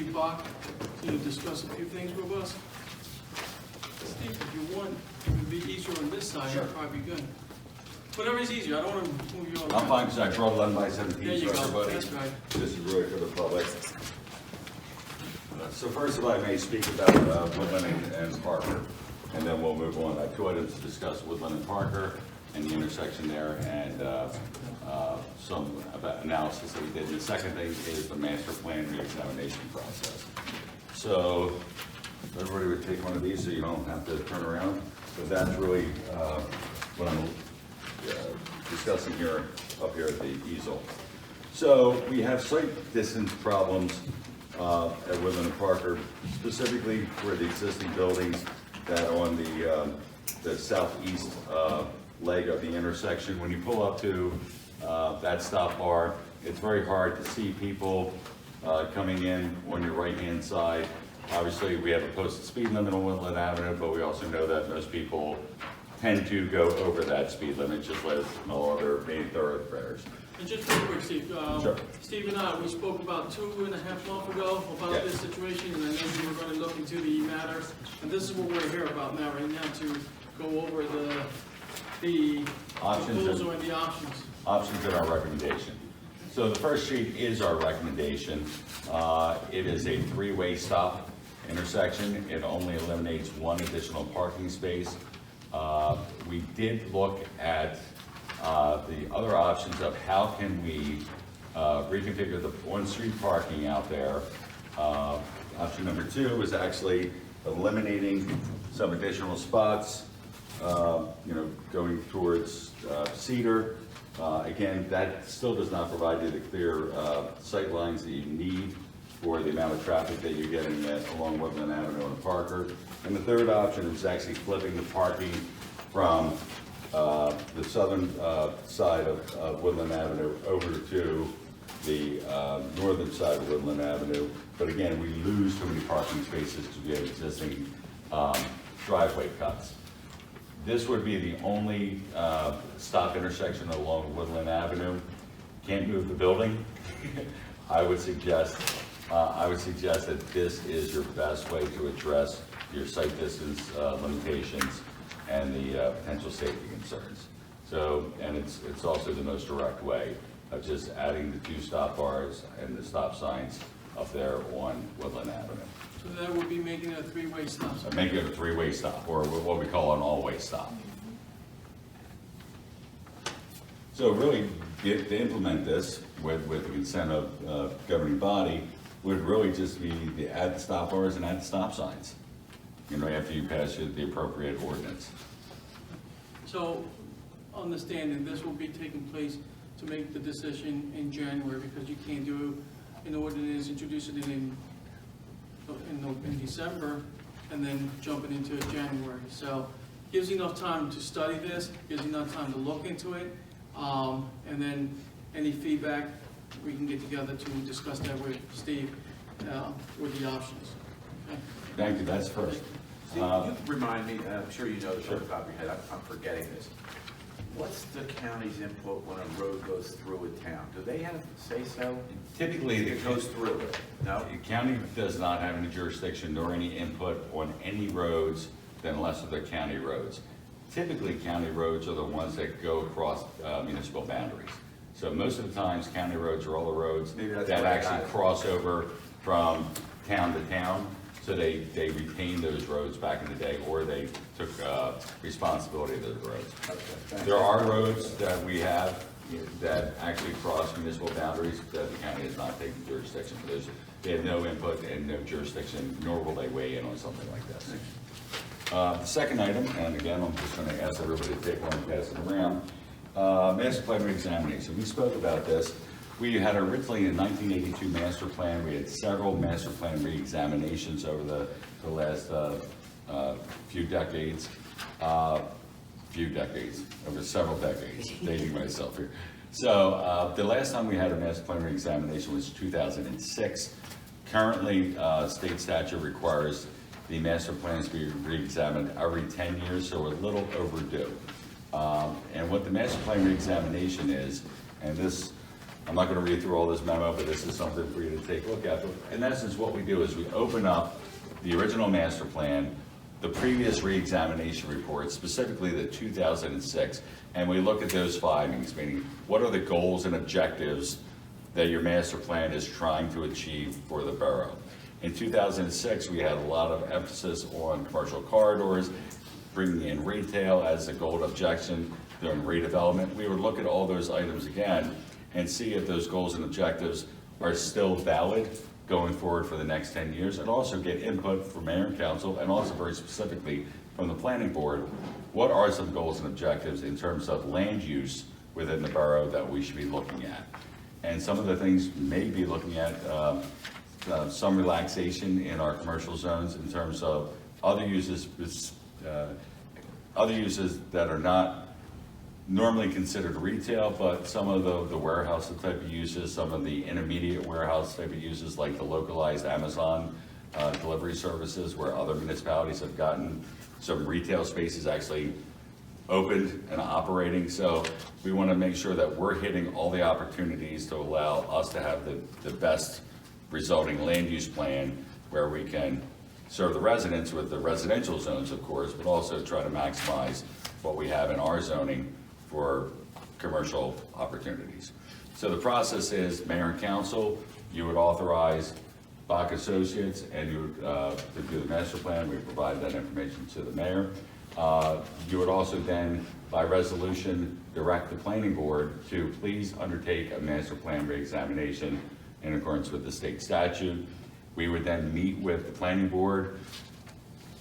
Steve Bach to discuss a few things with us. Steve, if you want, it would be easier on this side, Sure. it'd probably be good. Whatever's easier, I don't want to move you all I'm around. fine, because I brought 11 by There 17 you for go, everybody. that's right. This is really for the public. So first of all, I may speak about Woodlynne and Parker, and then we'll move on. I have 2 items to discuss, Woodlynne and Parker, and the intersection there, and some about analysis that we did. And the second thing is the master plan reexamination process. So everybody would take one of these so you don't have to turn around, but that's really what I'm discussing here, up here at the easel. So we have site distance problems at Woodlynne and Parker, specifically for the existing buildings that are on the southeast leg of the intersection. When you pull up to that stop bar, it's very hard to see people coming in on your right-hand side. Obviously, we have a posted speed limit on Woodlynne Avenue, but we also know that most people tend to go over that speed limit, just like all other main thoroughfares. And just real quick, Steve, Sure. Steve and I, we spoke about 2.5 months ago about Yes. this situation, and I know you were going to look into the matter. And this is what we're here about now, right now, to go over the Options proposal and- and the options. Options in our recommendation. So the first sheet is our recommendation. It is a 3-way stop intersection. It only eliminates 1 additional parking space. We did look at the other options of how can we reconfigure the on-street parking out there. Option number 2 is actually eliminating some additional spots, going towards Cedar. Again, that still does not provide you the clear sight lines that you need for the amount of traffic that you're getting along Woodlynne Avenue and Parker. And the third option is actually flipping the parking from the southern side of Woodlynne Avenue over to the northern side of Woodlynne Avenue. But again, we lose too many parking spaces to get existing driveway cuts. This would be the only stop intersection along Woodlynne Avenue. Can't move the building. I would suggest that this is your best way to address your site distance limitations and the potential safety concerns. So, and it's also the most direct way of just adding the 2 stop bars and the stop signs up there on Woodlynne Avenue. So that would be making a 3-way stop. So make it a 3-way stop, or what we call an all-way stop. So really, to implement this with the consent of governing body, would really just be to add the stop bars and add the stop signs, after you pass the appropriate ordinance. So, understanding this will be taking place to make the decision in January, because you can't do an ordinance, introduce it in December, and then jumping into January. So, gives you enough time to study this, gives you enough time to look into it, and then any feedback, we can get together to discuss that with Steve, with the options. Okay? Thank you, that's first. Steve, can you remind me, I'm sure you know this off the top of your head, I'm forgetting this. What's the county's input when a road goes through a town? Do they have say-so? Typically, It goes through it, no? the county does not have any jurisdiction nor any input on any roads unless they're county roads. Typically, county roads are the ones that go across municipal boundaries. So most of the times, county roads are all the roads Maybe that's that what I actually got. cross over from town to town. So they retain those roads back in the day, or they took responsibility of those roads. Okay, thank There you. are roads that we have that actually cross municipal boundaries that the county has not taken jurisdiction for those. They have no input and no jurisdiction, nor will they weigh in on something like this. The second item, and again, I'm just gonna ask everybody to take one and pass it around. Master plan reexamination. We spoke about this. We had originally a 1982 master plan. We had several master plan reexaminations over the last few decades. Over several decades, dating myself here. So the last time we had a master plan reexamination was 2006. Currently, state statute requires the master plans to be reexamined every 10 years, so we're a little overdue. And what the master plan reexamination is, and this I'm not gonna read through all this memo, but this is something for you to take a look at. But in essence, what we do is we open up the original master plan, the previous re-examination report, specifically the 2006, and we look at those findings, meaning what are the goals and objectives that your master plan is trying to achieve for the borough. In 2006, we had a lot of emphasis on commercial corridors, bringing in retail as a goal and objection during redevelopment. We would look at all those items again and see if those goals and objectives are still valid going forward for the next 10 years, and also get input from mayor and council, and also very specifically from the planning board. What are some goals and objectives in terms of land use within the borough that we should be looking at? And some of the things may be looking at some relaxation in our commercial zones in terms of other uses that are not normally considered retail, but some of the warehouse type of uses, some of the intermediate warehouse type of uses, like the localized Amazon delivery services, where other municipalities have gotten some retail spaces actually opened and operating. So we want to make sure that we're hitting all the opportunities to allow us to have the best resulting land use plan, where we can serve the residents with the residential zones, of course, but also try to maximize what we have in our zoning for commercial opportunities. So the process is mayor and council, you would authorize Bach Associates, and you would review the master plan. We provide that information to the mayor. You would also then, by resolution, direct the planning board to please undertake a master plan reexamination in accordance with the state statute. We would then meet with the planning board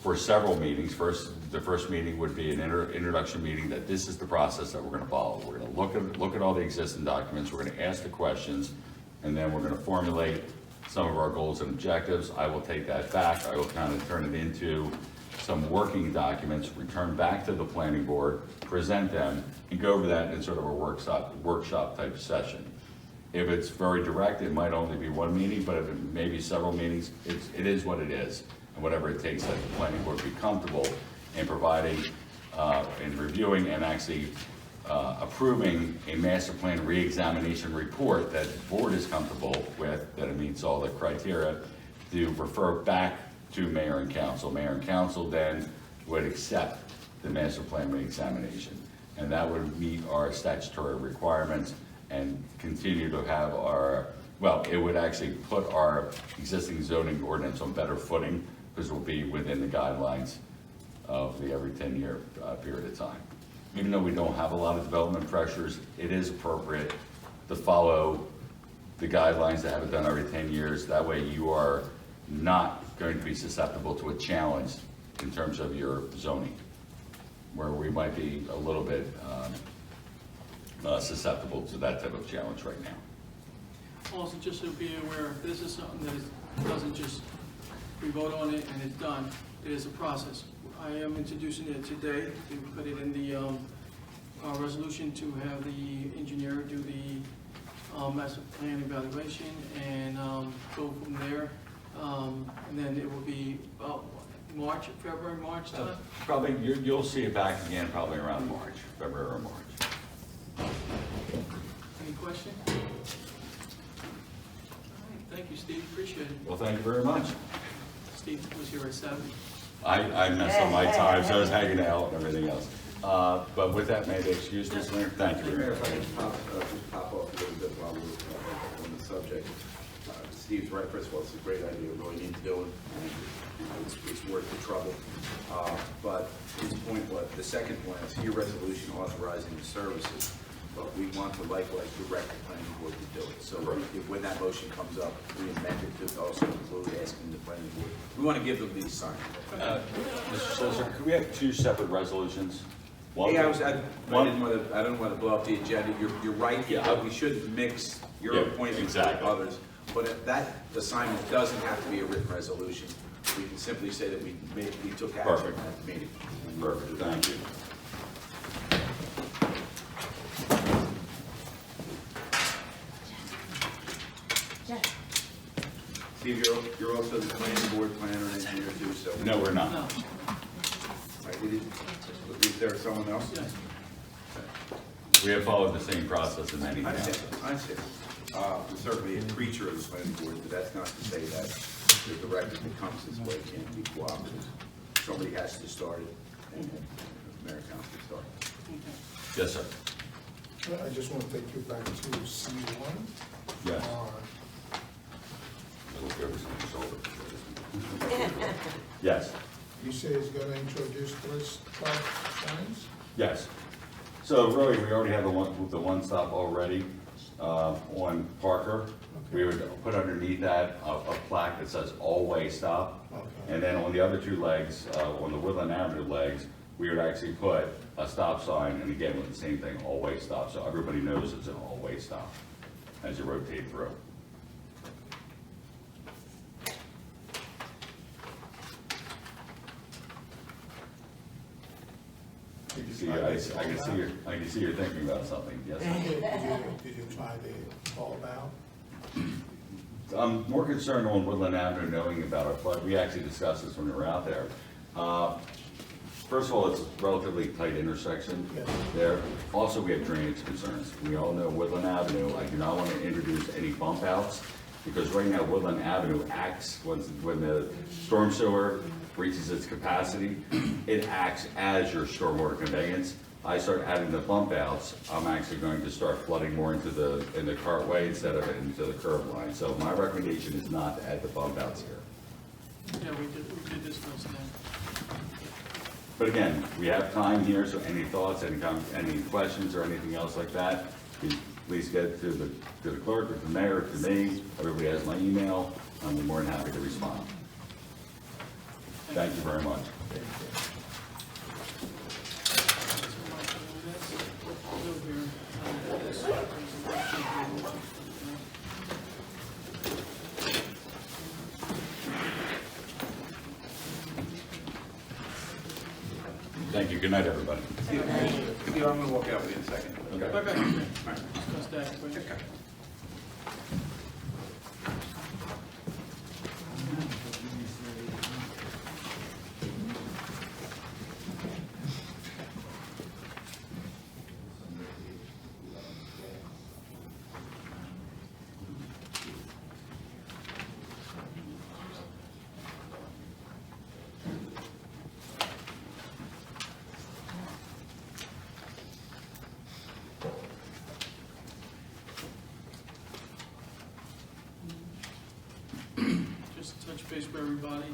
for several meetings. The first meeting would be an introduction meeting, that this is the process that we're gonna follow. We're gonna look at all the existing documents, we're gonna ask the questions, and then we're gonna formulate some of our goals and objectives. I will take that back, I will kind of turn it into some working documents, return back to the planning board, present them, and go over that in sort of a workshop type session. If it's very direct, it might only be one meeting, but if it may be several meetings, it is what it is. And whatever it takes that the planning board be comfortable in providing, in reviewing and actually approving a master plan reexamination report that the board is comfortable with, that it meets all the criteria, to refer back to mayor and council. Mayor and council then would accept the master plan reexamination. And that would meet our statutory requirements and continue to have our, well, it would actually put our existing zoning ordinance on better footing, because it will be within the guidelines of the every 10-year period of time. Even though we don't have a lot of development pressures, it is appropriate to follow the guidelines that have it done every 10 years. That way you are not going to be susceptible to a challenge in terms of your zoning, where we might be a little bit susceptible to that type of challenge right now. Also, just to be aware, this is something that doesn't just, we vote on it and it's done. It is a process. I am introducing it today to put it in the resolution to have the engineer do the master plan evaluation and go from there. And then it will be about February, March time? Probably, you'll see it back again probably around March, February or March. Any question? All right, thank you, Steve, appreciate it. Well, thank you very much. Steve was here at 7. I messed up my time, so I was hanging out and everything else. But with that, may I excuse Mr. Mayor? Thank you very Mayor, much. if I can just pop off a little bit while we're on the subject. Steve's right, first of all, it's a great idea, we really need to do it, and it's worth the trouble. But his point was, the second point, I see your resolution authorizing the services, but we want to likewise direct the planning board to do it. So if, when that motion comes up, we amend it to also include asking the planning board. We want to give them these signs. Mr. Solicitor, could we have two separate resolutions? One- Yeah, I don't want to blow up the agenda. You're right, Yeah. but we should mix your Yeah, appointments exactly. with others. But if that assignment doesn't have to be a written resolution. We can simply say that we took action Perfect. at the meeting. Perfect, thank you. Steve, you're also the planning board planner and engineer too, so. No, we're not. No, Is there someone else? yes. We have followed the same process in many I towns. see. certainly a creature of the planning board, but that's not to say that the director that comes this way can't be cooperative. Somebody has to start it, and mayor and council start. Yes, sir. I just want to take you back to C1. Yes. Uh, Look over your shoulder. Yes. You say it's going to introduce stop signs? Yes. So really, we already have the one stop already on Parker. We would put underneath that a plaque that says all-way stop. Okay. And then on the other two legs, on the Woodlynne Avenue legs, we would actually put a stop sign, and again, with the same thing, all-way stop, so everybody knows it's an all-way stop as you rotate through. Did you See, try I the can see you're thinking about something, yes? Did you try the call down? I'm more concerned on Woodlynne Avenue knowing about our flood. We actually discussed this when we were out there. First of all, it's a relatively tight intersection Yes. there. Also, we have drainage concerns. We all know Woodlynne Avenue, I do not want to introduce any bump outs because right now Woodlynne Avenue acts, when the storm sewer reaches its capacity, it acts as your stormwater conveyance. I start adding the bump outs, I'm actually going to start flooding more into the cartway instead of into the curb line. So my recommendation is not to add the bump outs here. Yeah, we did discuss that. But again, we have time here, so any thoughts, any questions or anything else like that, please get it to the clerk or to the mayor or to me. Everybody has my email. I'm more than happy to respond. Thank you very much. Thank you. Good night, everybody. Steve, I'm gonna walk out with you in a second. Okay. Okay, All right. discuss that quick. Okay. Just to touch base with everybody,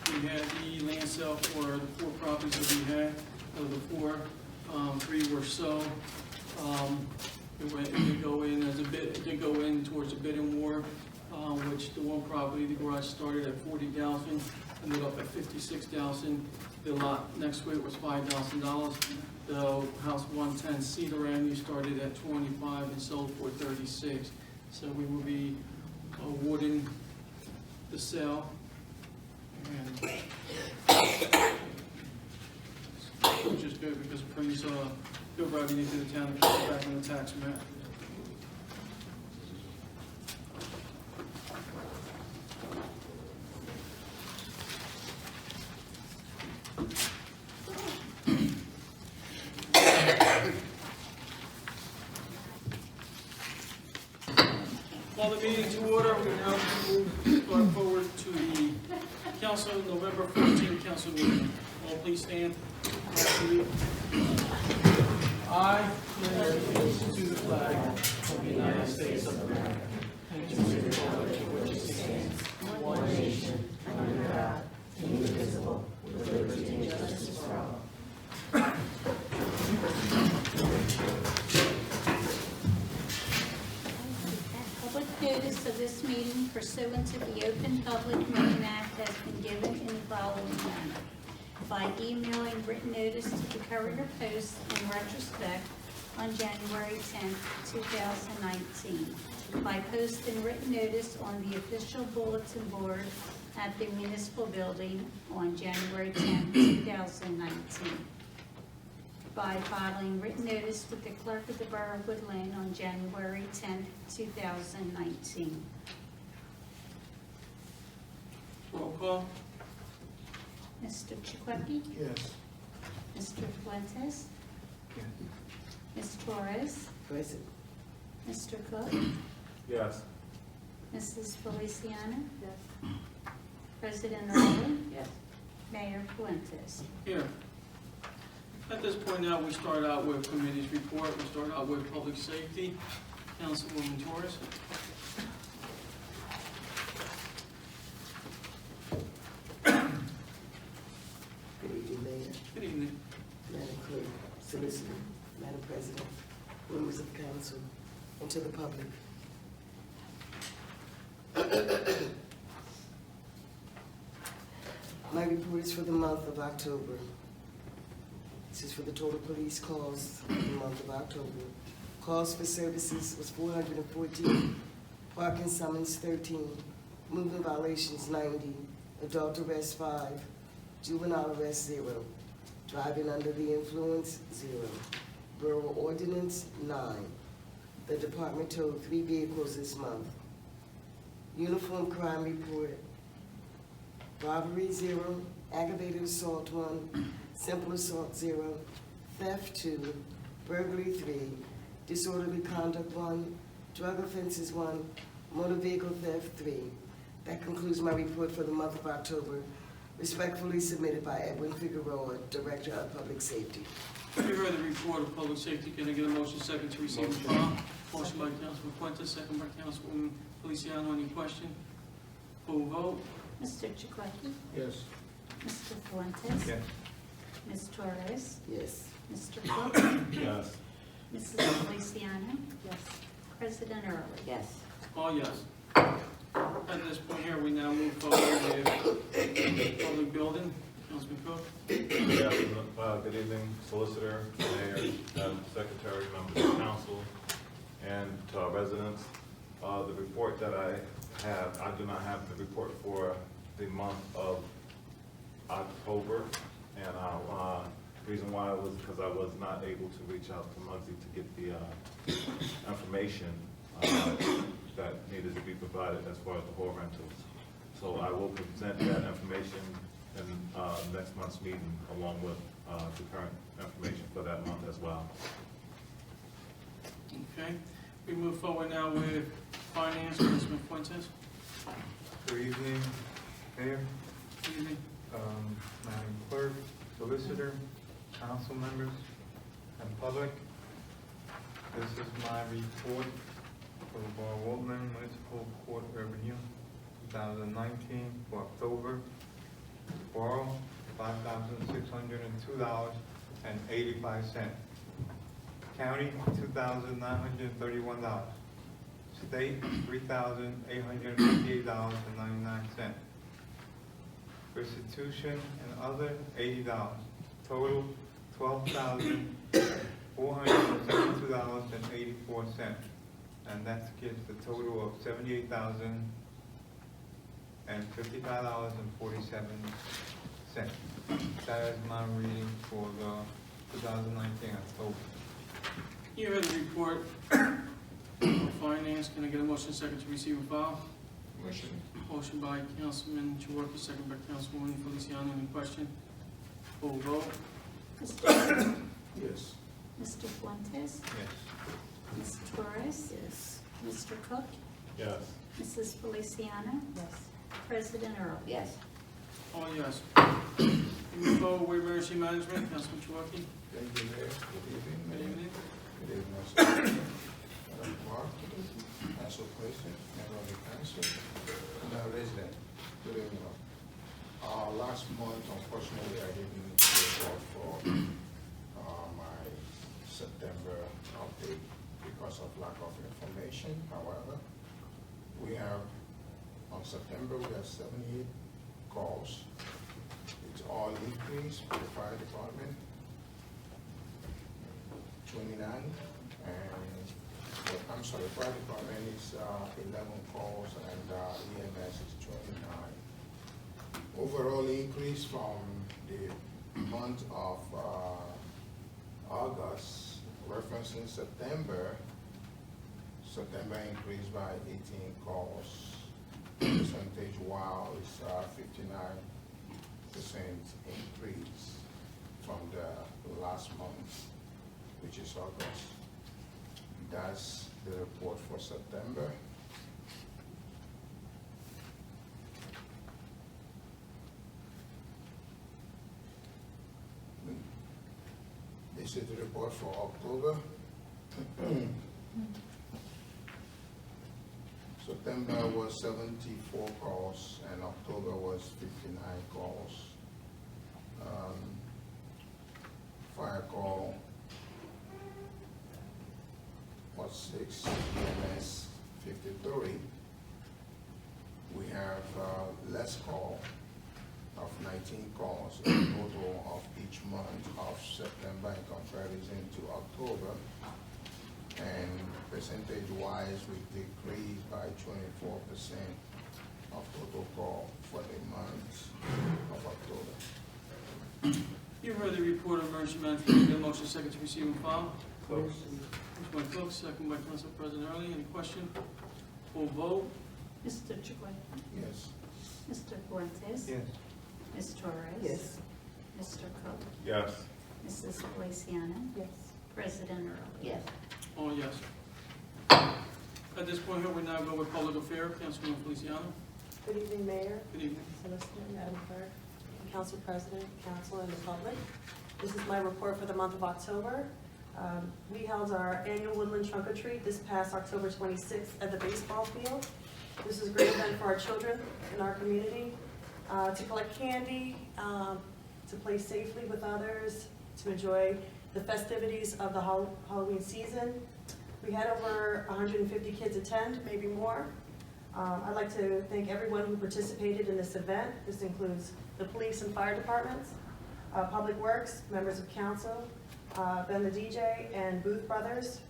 we had the land sale for the 4 properties that we had. Of the 4, 3 were sold. It did go in as a bid, it did go in towards a bidding war, which the one property, the garage started at $40,000, ended up at $56,000. The lot next to it was $5,000. The house 110 Cedar Avenue started at $25 and sold for $36. So we will be awarding the sale. And which is good because it brings good revenue to the town and puts it back on the tax map. Call the meeting to order. We now move going forward to the council November 14th council meeting. All please stand. I pledge allegiance to the flag of the United States of America and to the republic for which it stands, one nation, under God, indivisible, with liberty and justice for all. Public notice of this meeting pursuant to the Open Public Meeting Act has been given in the following manner. By emailing written notice to the Courier Post in retrospect on January 10, 2019. By posting written notice on the official bulletin board at the municipal building on January 10, 2019. By filing written notice with the clerk of the Borough of Woodlynne on January 10, 2019. Roll call. Mr. Chiquecki? Yes. Mr. Fuentes? Ms. Torres? Present. Mr. Cook? Yes. Mrs. Feliciano? Yes. President Early? Yes. Mayor Fuentes? Here. At this point now, we start out with committee's report. We start out with public safety. Councilwoman Torres. Good evening, Mayor, Good evening. Madam Clerk, Solicitor, Madam President, members of council, and to the public. My report is for the month of October. This is for the total police calls for the month of October. Calls for services was 414, parking summons 13, moving violations 90, adult arrest 5, juvenile arrest 0, driving under the influence 0, Borough ordinance 9. The department towed 3 vehicles this month. Uniform crime report, robbery 0, aggravated assault 1, simple assault 0, theft 2, burglary 3, disorderly conduct 1, drug offenses 1, motor vehicle theft 3. That concludes my report for the month of October. Respectfully submitted by Edwin Figueroa, Director of Public Safety. You heard the report of public safety. Can I get a motion second to receive and file? Motion by Councilman Fuentes, second by Councilwoman Feliciano. Any question? Full vote? Mr. Chouwaki? Yes. Mr. Fuentes? Yes. Ms. Torres? Yes. Mr. Cook? Yes. Mrs. Feliciano? Yes. President Early? Yes. All yes. At this point here, we now move forward with public building. Councilman Cook? Good evening, Solicitor, Mayor, Madam Secretary, members of council, and to our residents. The report that I have, I do not have the report for the month of October, and reason why was because I was not able to reach out to Muggsy to get the information that needed to be provided as far as the whole rentals. So I will present that information in next month's meeting, along with the current information for that month as well. Okay. We move forward now with finance. Councilman Fuentes? Good evening, Mayor, Good evening. Madam Clerk, Solicitor, council members, and public. This is my report for the Woodlynne Municipal Court Revenue 2019 for October. Borough, $5,602.85. County, $2,931. State, $3,858.99. Restitution and other, $80. Total, $12,472.84. And that gives the total of $78,055.47. That is my reading for the 2019 October. You heard the report of finance. Can I get a motion second to receive and file? Motion. Motion by Councilman Chouwaki, second by Councilwoman Feliciano. Any question? Full vote? Mr. Cook? Yes. Mr. Fuentes? Yes. Ms. Torres? Yes. Mr. Cook? Yes. Mrs. Feliciano? Yes. President Early? Yes. All yes. We move forward with emergency management. Councilman Chouwaki? Thank you, Mayor. Good evening, Good Mayor. evening. Good evening, Madam Clerk, Council President, member of the council, and our resident. Good evening. Last month, unfortunately, I didn't report for my September update because of lack of information. However, we have, on September, we have 78 calls. It's all increase for the fire department, 29, and I'm sorry, fire department is 11 calls, and EMS is 29. Overall increase from the month of August, referencing September increased by 18 calls. Percentage wow is 59% increase from the last month, which is August. That's the report for September. city report for October. September was 74 calls and October was 59 calls. Fire call was 6, EMS 53. We have less call of 19 calls in total of each month of September in comparison to October. And percentage-wise, we decreased by 24% of total call for the month of October. You heard the report of emergency management. Get a motion second to receive and file. Close. Motion by Cook, second by Council President Early. Any question? Full vote? Mr. Chouwaki? Yes. Mr. Fuentes? Yes. Ms. Torres? Yes. Mr. Cook? Yes. Mrs. Feliciano? Yes. President Early? Yes. All yes. At this point here, we now go with public affairs. Councilwoman Feliciano. Good evening, Mayor, Good evening. Solicitor, Madam Clerk, Council President, Council, and the public. This is my report for the month of October. We held our annual Woodlynne Trunk or Treat this past October 26th at the baseball field. This is a great event for our children in our community, to collect candy, to play safely with others, to enjoy the festivities of the Halloween season. We had over 150 kids attend, maybe more. I'd like to thank everyone who participated in this event. This includes the police and fire departments, Public Works, members of council, Ben the DJ, and Booth Brothers.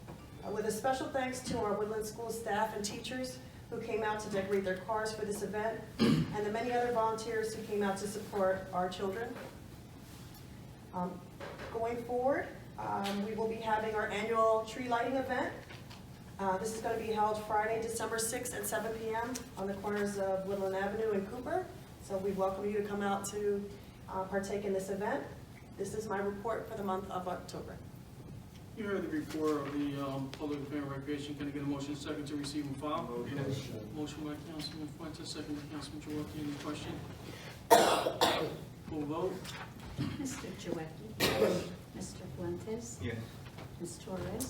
With a special thanks to our Woodland School staff and teachers who came out to decorate their cars for this event, and the many other volunteers who came out to support our children. Going forward, we will be having our annual tree lighting event. This is going to be held Friday, December 6th at 7 p.m. on the corners of Woodland Avenue and Cooper. So we welcome you to come out to partake in this event. This is my report for the month of October. You heard the report of the public affairs and recreation. Can I get a motion second to receive and file? Motion by Councilman Fuentes, second by Councilman Chouwaki. Any question? Full vote? Mr. Chouwaki? Mr. Fuentes? Yes. Ms. Torres?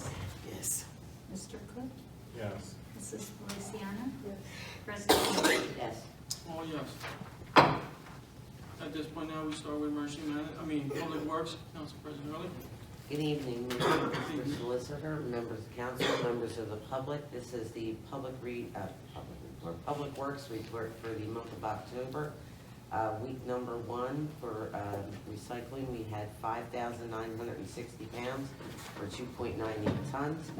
Yes. Mr. Cook? Yes. Mrs. Feliciano? Yes. President Early? Yes. All yes. At this point now, we start with emergency Public Works. Council President Early. Good evening, Mr. Solicitor, members of council, members of the public. This is the Public Works report for the month of October. Week number 1 for recycling, we had 5,960 pounds or 2.98 tons.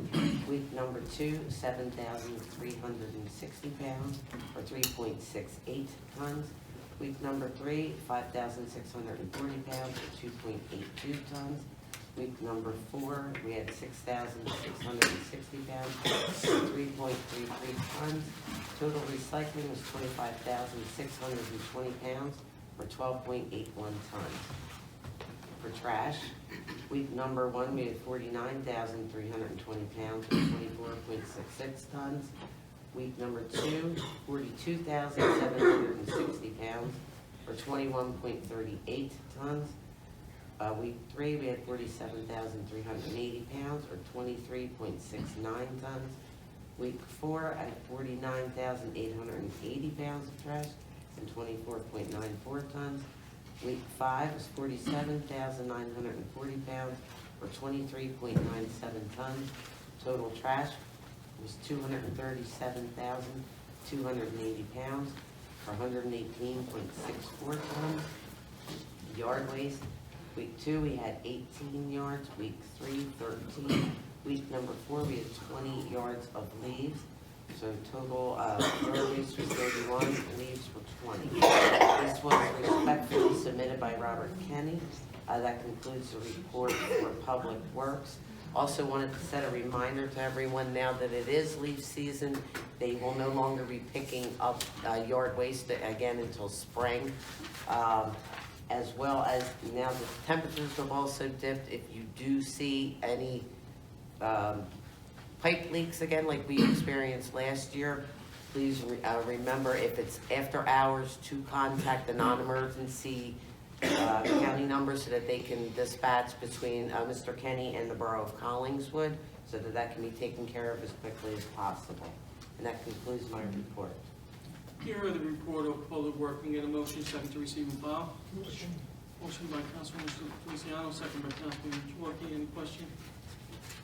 Week number 2, 7,360 pounds or 3.68 tons. Week number 3, 5,640 pounds or 2.82 tons. Week number 4, we had 6,660 pounds, 3.33 tons. Total recycling was 25,620 pounds, or 12.81 tons. For trash, week number 1, we had 49,320 pounds, or 24.66 tons. Week number 2, 42,760 pounds, or 21.38 tons. Week 3, we had 47,380 pounds, or 23.69 tons. Week 4, I had 49,880 pounds of trash and 24.94 tons. Week 5 was 47,940 pounds, or 23.97 tons. Total trash was 237,280 pounds, or 118.64 tons. Yard waste. Week 2, we had 18 yards. Week 3, 13. Week number 4, we had 20 yards of leaves. So total yard waste was 31, leaves were 20. This was respectfully submitted by Robert Kenny. That concludes the report for Public Works. Also wanted to set a reminder to everyone now that it is leaf season. They will no longer be picking up yard waste again until spring. As well as now the temperatures have also dipped. If you do see any pipe leaks again like we experienced last year, please remember if it's after hours to contact the non-emergency the county number so that they can dispatch between Mr. Kenny and the Borough of Collingswood, so that that can be taken care of as quickly as possible. And that concludes my report. Here are the report of Public Works. Can I get a motion second to receive and file? Motion by Councilman Feliciano, second by Councilman Chouwaki. Any question?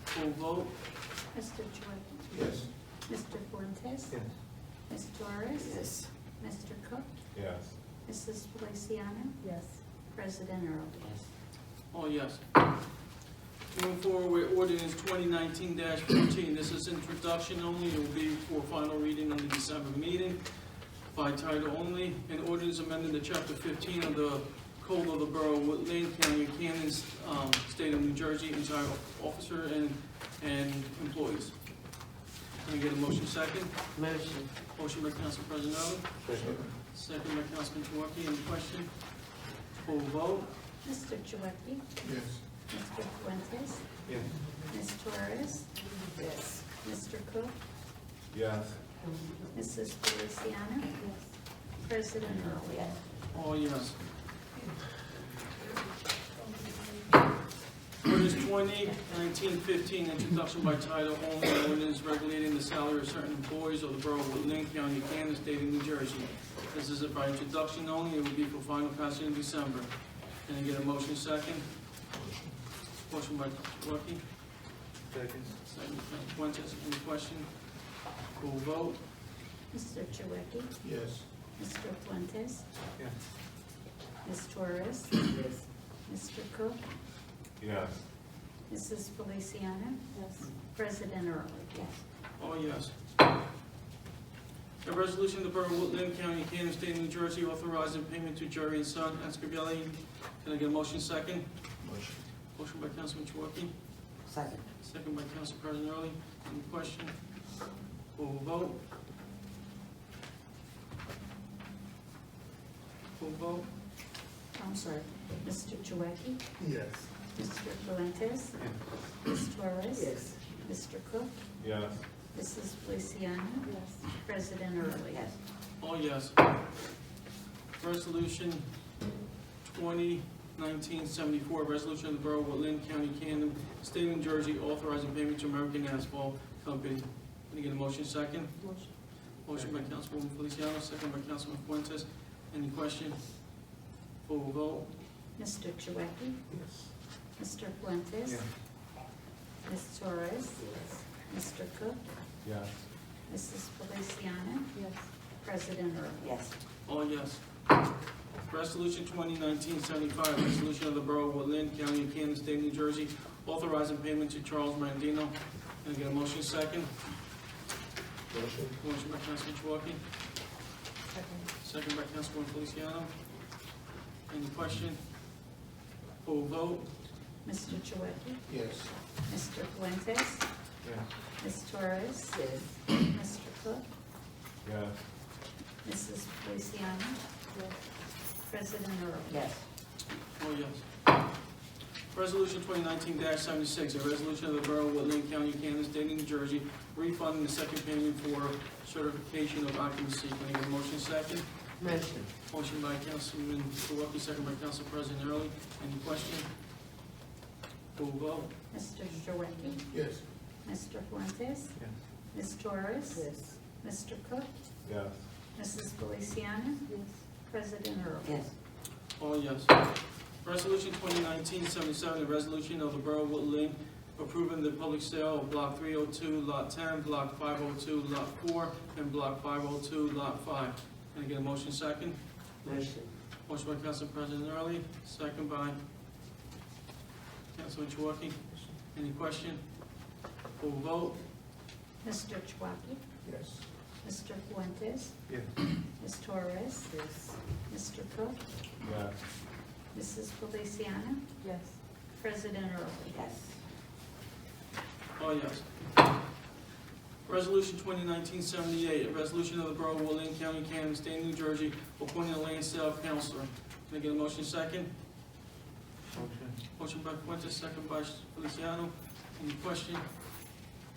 Full vote? Mr. Chouwaki? Yes. Mr. Fuentes? Yes. Ms. Torres? Yes. Mr. Cook? Yes. Mrs. Feliciano? Yes. President Early? Yes. Oh, yes. Moving forward with ordinance 2019-14. This is introduction only. It will be for final reading on the December meeting by title only. An ordinance amending the chapter 15 of the Code of the Borough of Woodlynne, County of Camden, State of New Jersey, entitled Officer and Employees. Can I get a motion second? Motion. Motion by Council President Early, second by Councilman Chouwaki. Any question? Full vote? Mr. Chouwaki? Yes. Mr. Fuentes? Yes. Ms. Torres? Yes. Mr. Cook? Yes. Mrs. Feliciano? Yes. President Early? Yes. Oh, yes. Ordinance 2019-15, introduction by title only, ordinance regulating the salary of certain employees of the Borough of Woodlynne, County of Camden, State of New Jersey. This is by introduction only. It will be for final passage in December. Can I get a motion second? Motion by Chouwaki, Second. second by Fuentes. Any question? Full vote? Mr. Chouwaki? Yes. Mr. Fuentes? Yes. Ms. Torres? Yes. Mr. Cook? Yes. Mrs. Feliciano? Yes. President Early? Yes. Oh, yes. A resolution of the Borough of Woodlynne, County of Camden, State of New Jersey, authorizing payment to Jerry and Son Escobetti. Can I get a motion second? Motion. Motion by Councilman Chouwaki, Second. second by Council President Early. Any question? Full vote? Full vote? I'm sorry. Mr. Chouwaki? Yes. Mr. Fuentes? Ms. Torres? Yes. Mr. Cook? Yes. Mrs. Feliciano? Yes. President Early? Yes. Oh, yes. Resolution 2019-74, resolution of the Borough of Woodlynne, County of Camden, State of New Jersey, authorizing payment to American Asphalt Company. Can I get a motion second? Motion. Motion by Councilwoman Feliciano, second by Councilman Fuentes. Any question? Full vote? Mr. Chouwaki? Yes. Mr. Fuentes? Yes. Ms. Torres? Mr. Cook? Yes. Mrs. Feliciano? Yes. President Early? Yes. Oh, yes. Resolution 2019-75, resolution of the Borough of Woodlynne, County of Camden, State of New Jersey, authorizing payment to Charles Mandino. Can I get a motion second? Motion. Motion by Councilman Chouwaki, Second. second by Councilwoman Feliciano. Any question? Full vote? Mr. Chouwaki? Yes. Mr. Fuentes? Yes. Ms. Torres? Yes. Mr. Cook? Yes. Mrs. Feliciano? Yes. President Early? Yes. Oh, yes. Resolution 2019-76, a resolution of the Borough of Woodlynne, County of Camden, State of New Jersey, refunding the second payment for certification of occupancy. Can I get a motion second? Motion. Motion by Councilman Chouwaki, second by Council President Early. Any question? Full vote? Mr. Chouwaki? Yes. Mr. Fuentes? Yes. Ms. Torres? Yes. Mr. Cook? Yes. Mrs. Feliciano? Yes. President Early? Yes. Oh, yes. Resolution 2019-77, a resolution of the Borough of Woodlynne approving the public sale of Block 302, Lot 10, Block 502, Lot 4, and Block 502, Lot 5. Can I get a motion second? Motion. Motion by Council President Early, second by Councilman Chouwaki. Any question? Full vote? Mr. Chouwaki? Yes. Mr. Fuentes? Yes. Ms. Torres? Yes. Mr. Cook? Yes. Mrs. Feliciano? Yes. President Early? Yes. Oh, yes. Resolution 2019-78, a resolution of the Borough of Woodlynne, County of Camden, State of New Jersey, appointing a land sale counselor. Can I get a motion second? Motion. Motion by Fuentes, second by Feliciano. Any question?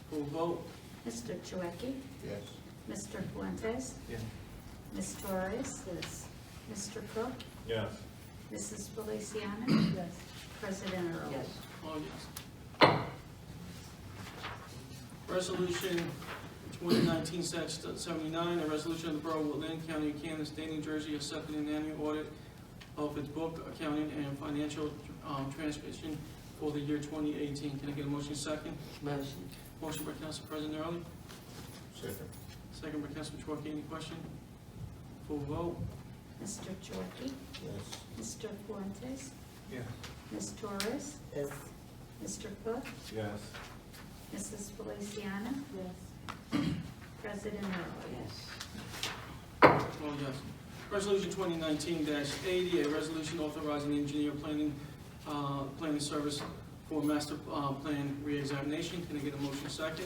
Full vote? Mr. Chouwaki? Yes. Mr. Fuentes? Yes. Ms. Torres? Yes. Mr. Cook? Yes. Mrs. Feliciano? Yes. President Early? Yes. Oh, yes. Resolution 2019-79, a resolution of the Borough of Woodlynne, County of Camden, State of New Jersey, accepting an annual audit of its book, accounting, and financial transmission for the year 2018. Can I get a motion second? Motion. Motion by Council President Early, Second. second by Councilman Chouwaki. Any question? Full vote? Mr. Chouwaki? Yes. Mr. Fuentes? Yes. Ms. Torres? Yes. Mr. Cook? Yes. Mrs. Feliciano? Yes. President Early? Yes. Oh, yes. Resolution 2019-80, a resolution authorizing engineer planning service for master plan reexamination. Can I get a motion second?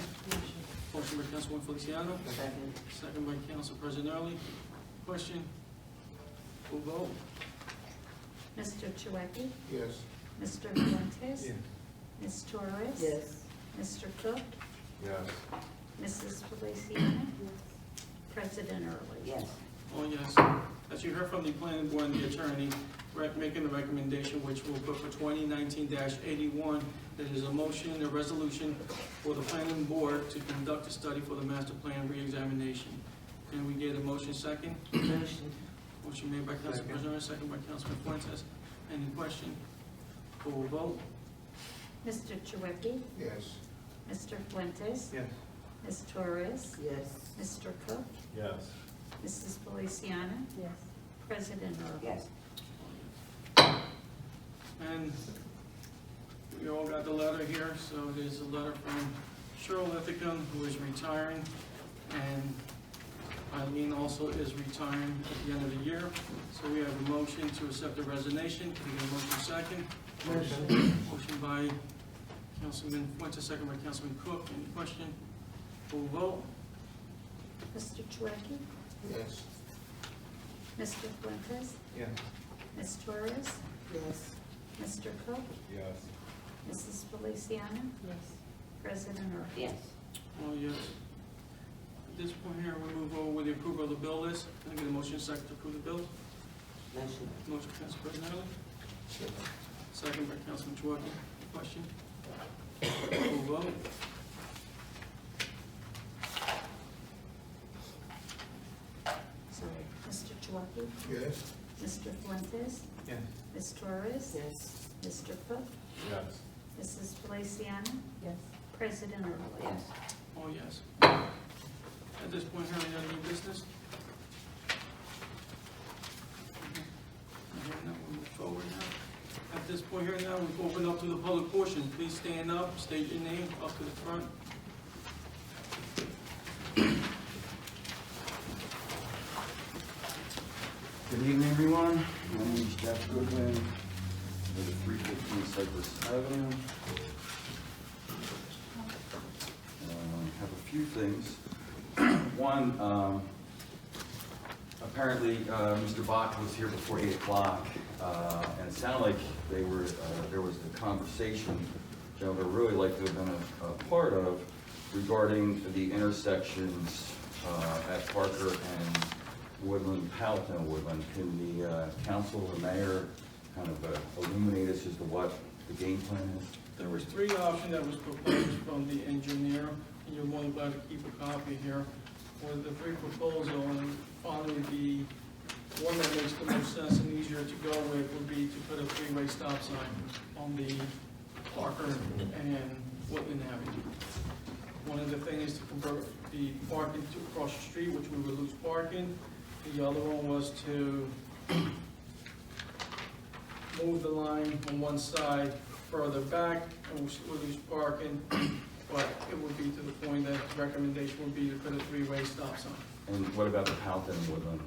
Motion by Councilwoman Feliciano, Second. second by Council President Early. Question? Full vote? Mr. Chouwaki? Yes. Mr. Fuentes? Yes. Ms. Torres? Yes. Mr. Cook? Yes. Mrs. Feliciano? President Early? Yes. Oh, yes. As you heard from the planning board and the attorney, making a recommendation which we'll put for 2019-81, that is a motion and a resolution for the planning board to conduct a study for the master plan reexamination. Can we get a motion second? Motion. Motion made by Council President, second by Councilman Fuentes. Any question? Full vote? Mr. Chouwaki? Yes. Mr. Fuentes? Yes. Ms. Torres? Yes. Mr. Cook? Yes. Mrs. Feliciano? Yes. President Early? Yes. And we all got the letter here, so there's a letter from Cheryl Lithicum, who is retiring, and Eileen also is retiring at the end of the year. So we have a motion to accept the resignation. Can we get a motion second? Motion by Councilman Fuentes, second by Councilman Cook. Any question? Full vote? Mr. Chouwaki? Yes. Mr. Fuentes? Yes. Ms. Torres? Yes. Mr. Cook? Yes. Mrs. Feliciano? Yes. President Early? Yes. Oh, yes. At this point here, we move over with the approval of the bill list. Can I get a motion second to approve the bill? Motion. Motion by Council President Early, Second. second by Councilman Chouwaki. Question? Full vote? Sorry. Mr. Chouwaki? Yes. Mr. Fuentes? Yes. Ms. Torres? Yes. Mr. Cook? Yes. Mrs. Feliciano? Yes. President Early? Yes. Oh, yes. At this point here, any other new business? Okay, now we'll move forward now. At this point here now, we've opened up to the public portion. Please stand up, state your name, up to the front. Good evening, everyone. My name is Jeff Goodwin. I live at 315 Cypress Avenue. Have a few things. One, apparently Mr. Bach was here before 8 o'clock, and it sounded like there was the conversation, Joe, I would really like to have been a part of, regarding the intersections at Parker and Woodland, Powellton Woodland. Can the council or mayor kind of illuminate us as to what the game plan is? There was three options that was proposed from the engineer, and you're more than glad to keep a copy here. For the three proposals, and finally the one that makes the most sense and easier to go with would be to put a three-way stop sign on the Parker and Woodland Avenue. One of the things is to convert the parking to across the street, which we would lose parking. The other one was to move the line on one side further back, and we'll lose parking, but it would be to the point that the recommendation would be to put a three-way stop sign. And what about the Powellton and Woodland?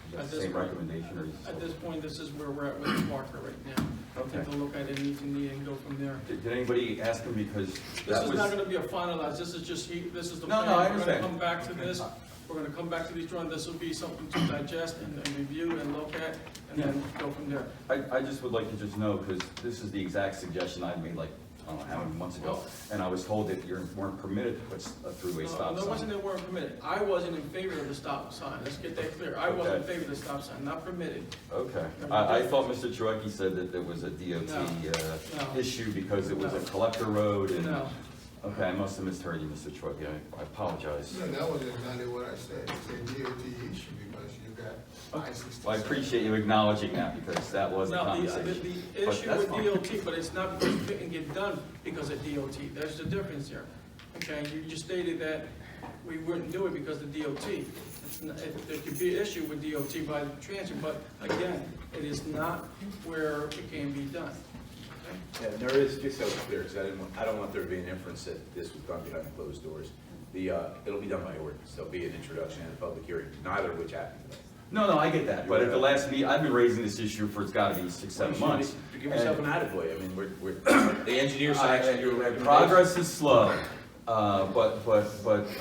Is that At the this same point- recommendation, or is At this point, this is where we're at with the Parker right now. Okay. Take a look at it, need to need, and go from there. Did anybody ask him, because This that is was... not gonna be a finalized, this is just, this is the No, plan. no, I We're understand. gonna come back to this, we're gonna come back to these drawings, this will be something to digest and review and look at, and then go from there. I just would like to just know, because this is the exact suggestion I made like I don't know how many months ago, and I was told that you weren't permitted to put a three-way stop No, it wasn't sign. that weren't permitted. I wasn't in favor of the stop sign. Let's get that clear. I wasn't in Okay. favor of the stop sign, not permitted. Okay, I thought Mr. Chouwaki said that there was a DOT No. issue because it was a No. collector road and. No. Okay, I must have misheard you, Mr. Chouwaki, I apologize. No, that was exactly what I said. It's a DOT issue because you got I-67. Well, I appreciate you acknowledging that because that was the No, conversation. the But issue that's with fine. DOT, but it's not because it couldn't get done because of DOT. There's the difference here. Okay, you just stated that we wouldn't do it because of DOT. There could be an issue with DOT by the transfer, but again, it is not where it can be done. Okay? Yeah, and there is, just so it's clear, because I don't want there to be an inference that this was done behind closed doors. It'll be done by ordinance. There'll be an introduction and a public hearing, neither of which happened today. No, I get that, but at the last meeting, I've been raising this issue for, it's gotta be 6-7 months. You give yourself an attaboy. I mean, we're, the engineer section, your recommendation. Progress is slow, but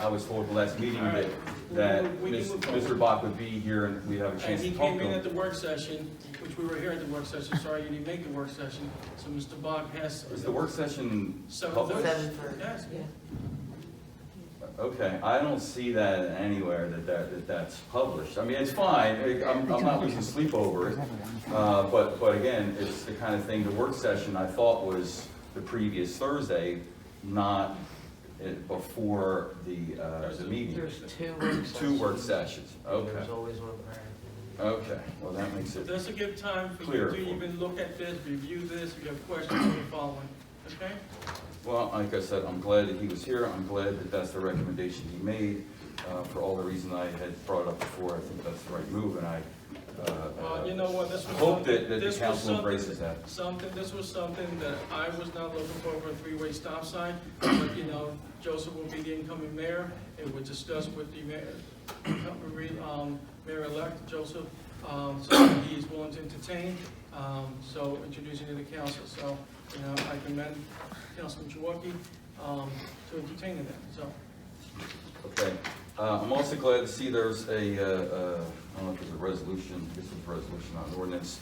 I was told at the last meeting All right. that We can move Mr. Bach would be here and we'd have a And chance he to talk came to in at him. the work session, which we were here at the work session. Sorry you didn't make the work session. So Mr. Bach has. Is the work session 7:30? public? 7:30. Yes. Yeah. Okay, I don't see that anywhere that's published. I mean, it's fine, I'm not losing sleep over it. But again, it's the kind of thing, the work session I thought was the previous Thursday, not before the meeting. There's two work sessions. Two work sessions, okay. There's always one prior. Okay, well, that makes it, This will give time for you Clear. to even look at this, review this, if you have questions on the following, okay? well, like I said, I'm glad that he was here, I'm glad that that's the recommendation he made. For all the reasons I had brought up before, I think that's the right move, and I Well, you know what, this was hope something- that the this was council something- embraces that. This was something that I was not looking for a three-way stop sign, but, you know, Joseph will be the incoming mayor. It was discussed with the mayor-elect, Joseph, so he's willing to entertain, so introducing to the council. So, you know, I commend Councilman Chouwaki, to entertaining that, so. Okay, I'm also glad to see there's a, I don't know if there's a resolution, this is a resolution on ordinance,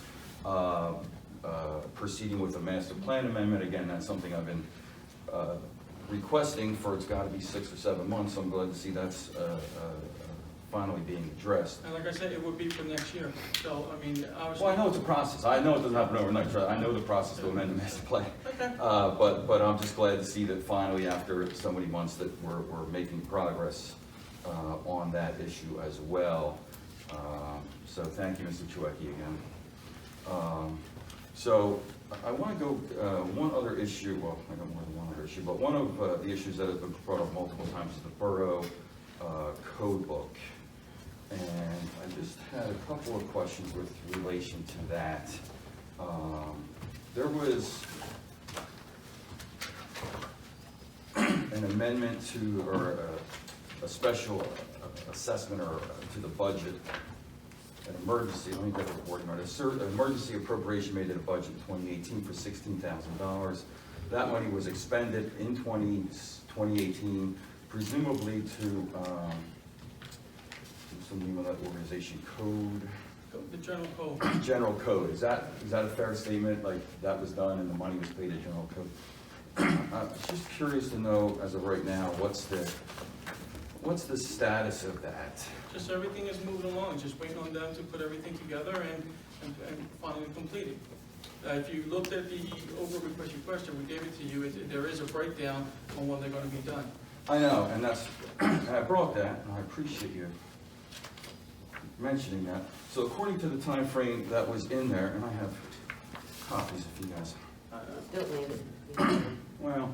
proceeding with a master plan amendment. Again, that's something I've been requesting for, it's gotta be 6 or 7 months, so I'm glad to see that's finally being addressed. And like I said, it would be for next year, so, I mean, obviously. Well, I know it's a process, I know it doesn't happen overnight, I know the process to amend the master plan. Okay. But I'm just glad to see that finally, after so many months, that we're making progress on that issue as well. So thank you, Mr. Chouwaki, again. So I want to go, one other issue, well, I got more than one other issue, but one of the issues that has been brought up multiple times is the Borough Code Book. And I just had a couple of questions with relation to that. There was an amendment to, or a special assessment or to the budget, an emergency, let me get the wording right, an emergency appropriation made to the budget in 2018 for $16,000. That money was expended in 2018, presumably to some name of that organization, Code. The general code. General Code, is that a fair statement, like that was done and the money was paid to General Code? I'm just curious to know, as of right now, what's the status of that? Just everything is moving along, just waiting on them to put everything together and finally complete it. If you looked at the over request question, we gave it to you, there is a breakdown on when they're gonna be done. I know, and that's, and I brought that, and I appreciate you mentioning that. So according to the time frame that was in there, and I have copies if you guys, Don't need it. well,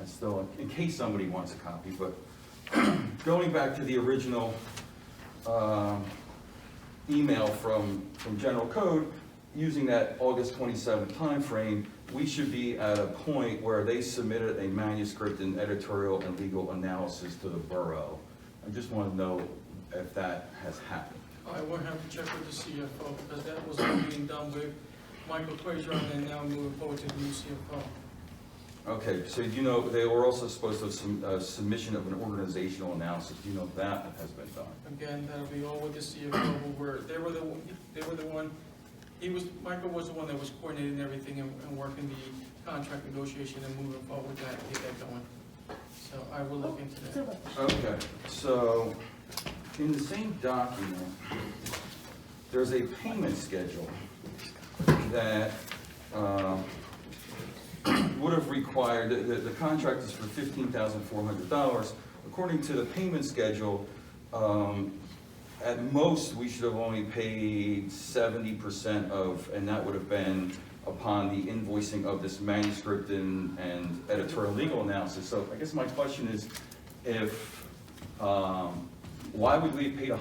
I still, in case somebody wants a copy, but going back to the original email from General Code, using that August 27th timeframe, we should be at a point where they submitted a manuscript and editorial and legal analysis to the borough. I just want to know if that has happened. I will have to check with the CFO, because that was all being done with Michael Quaser, and then now moving forward to the new CFO. Okay, so you know, they were also supposed to have some submission of an organizational analysis. Do you know if that has been done? Again, that'll be all with the CFO, they were the one Michael was the one that was coordinating everything and working the contract negotiation and moving forward with that, get that going. So I will look into that. Okay, so in the same document, there's a payment schedule that would have required, the contract is for $15,400. According to the payment schedule, at most, we should have only paid 70% of, and that would have been upon the invoicing of this manuscript and editorial legal analysis. So I guess my question is, why would we have paid 100% of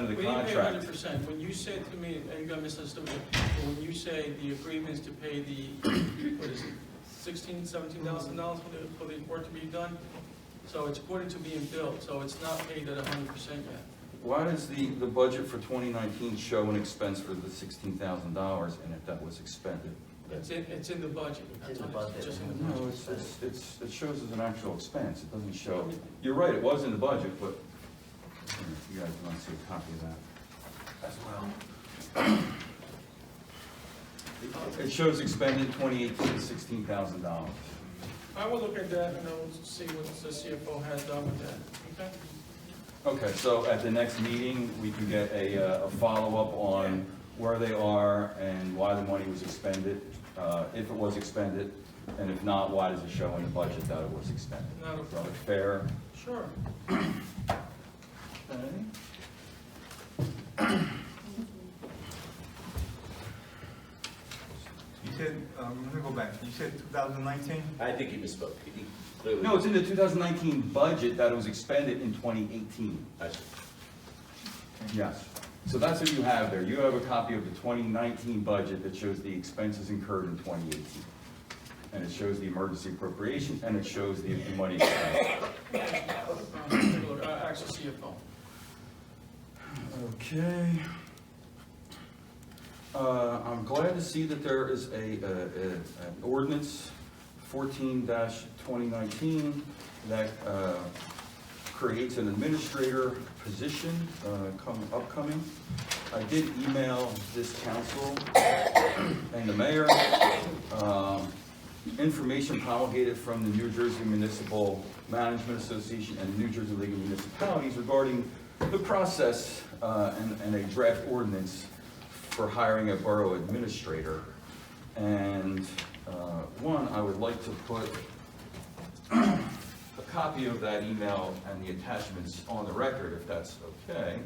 the contract? We didn't pay 100%. When you said to me, and you got misunderstood, but when you say the agreements to pay the, what is it, $17,000 for the work to be done, so it's according to being billed, so it's not paid at 100% yet. Why does the budget for 2019 show an expense for the $16,000, and if that was expended? It's in the budget. It's in the budget. Just in the budget. No, it shows as an actual expense, it doesn't show, you're right, it was in the budget, but you guys want to see a copy of that as well. It shows expended 2018, $16,000. I will look at that and I'll see what the CFO has done with that, okay? Okay, so at the next meeting, we can get a follow-up on where they are and why the money was expended, if it was expended, and if not, why does it show in the budget that it was expended? Not a Is that problem. fair? Sure. You said, let me go back, you said 2019? I think he misspoke. He clearly. No, it's in the 2019 budget that it was expended in 2018. I see. Yes. So that's what you have there. You have a copy of the 2019 budget that shows the expenses incurred in 2018. And it shows the emergency appropriation, and it shows the money expended. Take a look. Actually, CFO. Okay. I'm glad to see that there is an ordinance 14-2019 that creates an administrator position upcoming. I did email this council and the mayor information promulgated from the New Jersey Municipal Management Association and the New Jersey League of Municipalities regarding the process and a draft ordinance for hiring a borough administrator. And one, I would like to put a copy of that email and the attachments on the record, if that's okay.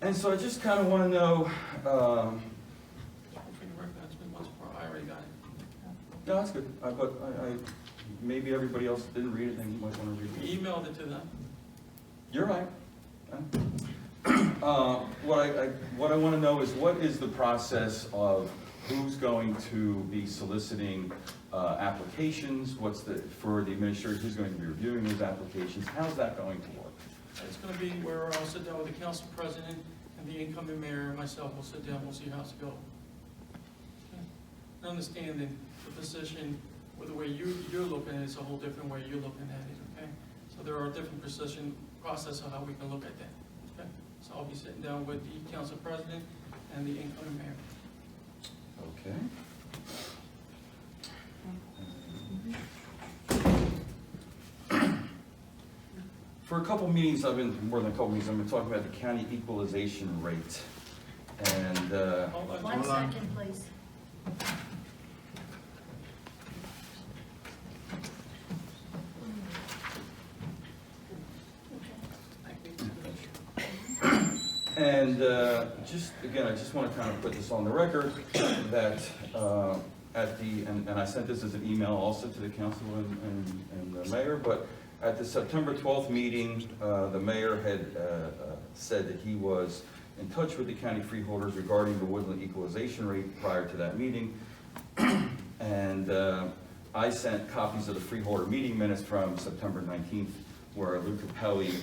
And so I just kind of want to know, For the record, that's been once before. I already got it. no, that's good, but maybe everybody else didn't read it, and you might want to read We it. emailed it to them. You're right. What I want to know is, what is the process of who's going to be soliciting applications? For the administrators, who's going to be reviewing those applications? How's that going to work? It's gonna be where I'll sit down with the council president and the incoming mayor and myself will sit down, we'll see how it's going. Okay. Understanding the position, or the way you're looking at it, it's a whole different way you're looking at it, okay? So there are different process of how we can look at that, okay? So I'll be sitting down with the council president and the incoming mayor. Okay. For a couple meetings, more than a couple meetings, I've been talking about the county equalization rate. And, Hold on. 1 second, please. And just, again, I just want to kind of put this on the record, that and I sent this as an email also to the council and the mayor, but at the September 12th meeting, the mayor had said that he was in touch with the county freeholders regarding the Woodlynne equalization rate prior to that meeting. And I sent copies of the freeholder meeting minutes from September 19th, where Lou Capelli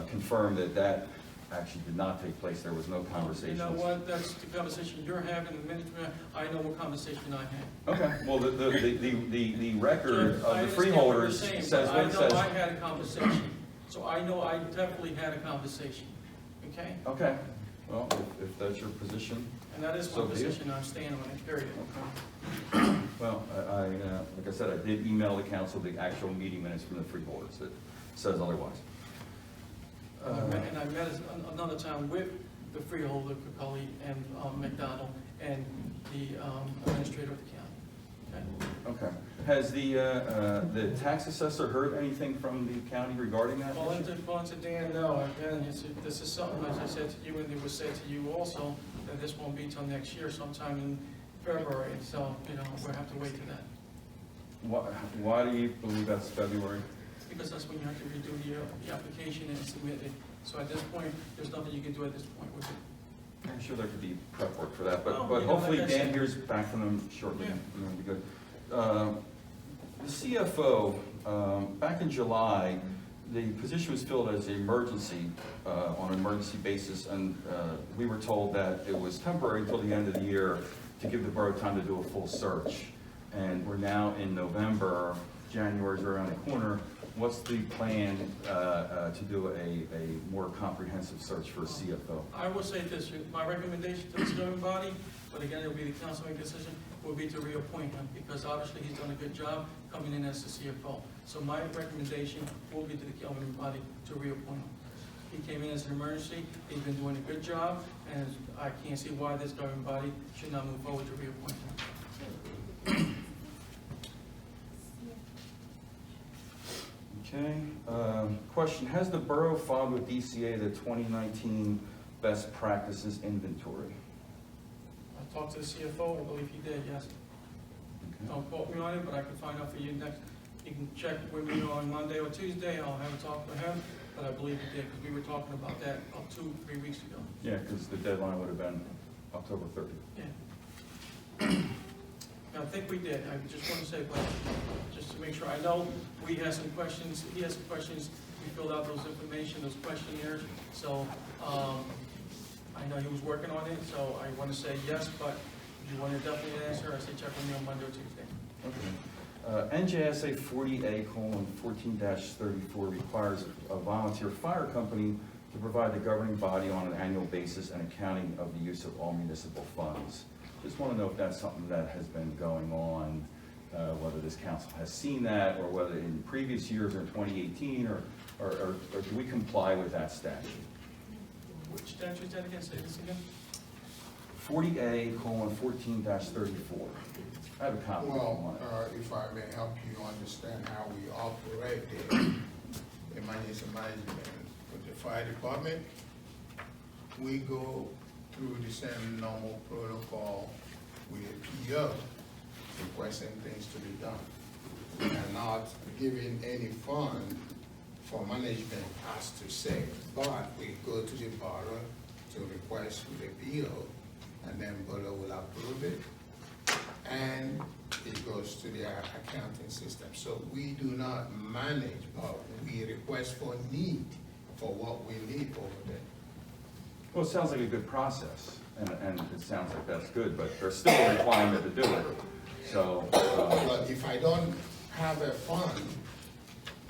confirmed that actually did not take place. There was no You conversation. know what, that's the conversation you're having, the minute you're having, I know what conversation I had. Okay, well, the record Jeff, I of the understand what you're freeholders saying, says but what it says. I know I had a conversation, so I know I definitely had a conversation, okay? Okay, well, if that's your position, And that is So my be it. position, I'm staying on it, period. well, like I said, I did email the council the actual meeting minutes from the freeholders that says otherwise. And I met another time with the freeholder, Capelli, and McDonald, and the administrator of the county, okay? Okay, has the tax assessor heard anything from the county regarding that Well, issue? to Dan, no, again, this is something, as I said to you, and it was said to you also, that this won't be till next year, sometime in February, so, you know, we'll have to wait till that. Why do you believe that's February? Because that's when you have to redo the application and submit it. So at this point, there's nothing you can do at this point with it. I'm sure there could be prep work for that, Well, but you know, hopefully like I Dan said- hears back from them shortly. Yeah. That'll be good. The CFO, back in July, the position was filled as emergency, on an emergency basis, and we were told that it was temporary until the end of the year to give the borough time to do a full search. And we're now in November, January's around the corner. What's the plan to do a more comprehensive search for a CFO? I will say this, my recommendation to the governing body, but again, it'll be the council making decision, will be to reappoint him, because obviously he's done a good job coming in as the CFO. So my recommendation will be to the governing body to reappoint him. He came in as an emergency, he's been doing a good job, and I can't see why this governing body should not move forward to reappoint him. Okay, question, has the borough filed with DCA the 2019 best practices inventory? I talked to the CFO, I believe he did, yes. Okay. Don't quote me on it, but I can find out for you next, you can check with me on Monday or Tuesday, I'll have a talk with him, but I believe he did, because we were talking about that about 2-3 weeks ago. Yeah, because the deadline would have been October 30th. Yeah. I think we did, I just want to say, but just to make sure, I know we had some questions, he has some questions, we filled out those information, those questionnaires, so, I know he was working on it, so I want to say yes, but if you want to definitely answer, I say check with me on Monday or Tuesday. Okay. NJSA 40A:14-34 requires a volunteer fire company to provide the governing body on an annual basis an accounting of the use of all municipal funds. Just want to know if that's something that has been going on, whether this council has seen that, or whether in previous years or in 2018, or do we comply with that statute? Which statute is that again? Say this again? 40A:14-34. I have a copy. Well, if I may help you understand how we operate in emergency management with the fire department, we go through the same normal protocol with a PO, requesting things to be done. We are not giving any fund for management as to say, but we go to the borough to request with a PO, and then borough will approve it, and it goes to the accounting system. So we do not manage, but we request for need for what we need over there. Well, it sounds like a good process, and it sounds like that's good, but there's still a requirement to do it. So, But if I don't have a fund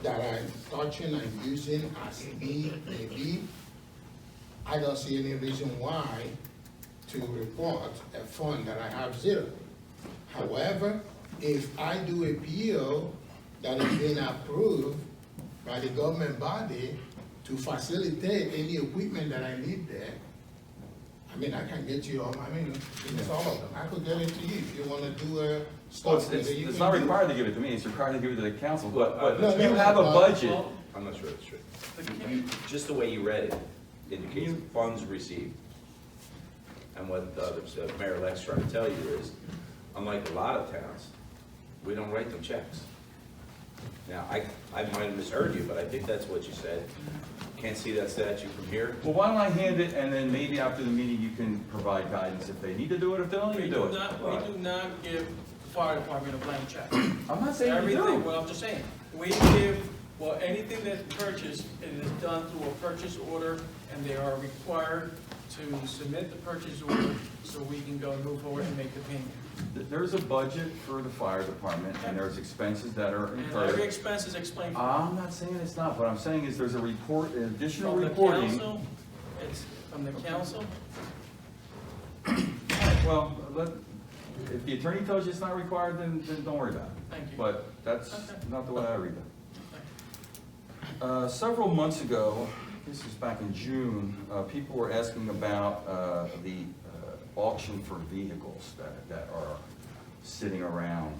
that I'm touching and using as need may be, I don't see any reason why to report a fund that I have zero. However, if I do a PO that is being approved by the government body to facilitate any equipment that I need there, I mean, I can get you all, I mean, it's all of them. I could get it to you if you wanna do a well, stuff. it's not required to give it to me, it's required to give it to the council, but No, you no, have a no. budget. I'm not sure that's true. Just the way you read it indicates funds received. And what the mayor-elect's trying to tell you is, unlike a lot of towns, we don't write them checks. Now, I might have misheard you, but I think that's what you said. Can't see that statute from here. Well, why don't I hand it, and then maybe after the meeting, you can provide guidance if they need to do it, if they don't need to do it. We do not give the fire department a blank check. I'm not saying you Everything, do. well, I'm just saying, we give Well, anything that's purchased, it is done through a purchase order, and they are required to submit the purchase order so we can go move forward and make the payment. There's a budget for the fire department, and there's expenses that are And every incurred. expense is explained. I'm not saying it's not, what I'm saying is there's a report, an additional From the reporting. council, it's from the council. Well, if the attorney tells you it's not required, then don't worry about it. Thank you. But that's Okay. not the way I read it. Several months ago, this was back in June, people were asking about the auction for vehicles that are sitting around.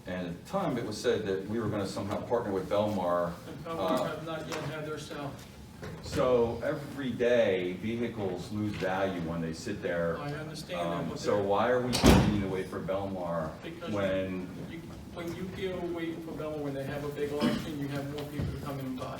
And at the time, it was said that we were going to somehow partner with Belmar. And companies have not yet had their sale. So every day, vehicles lose value when they sit there. I understand that, but So they're- why are we continuing to wait for Belmar Because when, when you go waiting for Belmar, when they have a big auction, you have more people to come in and buy.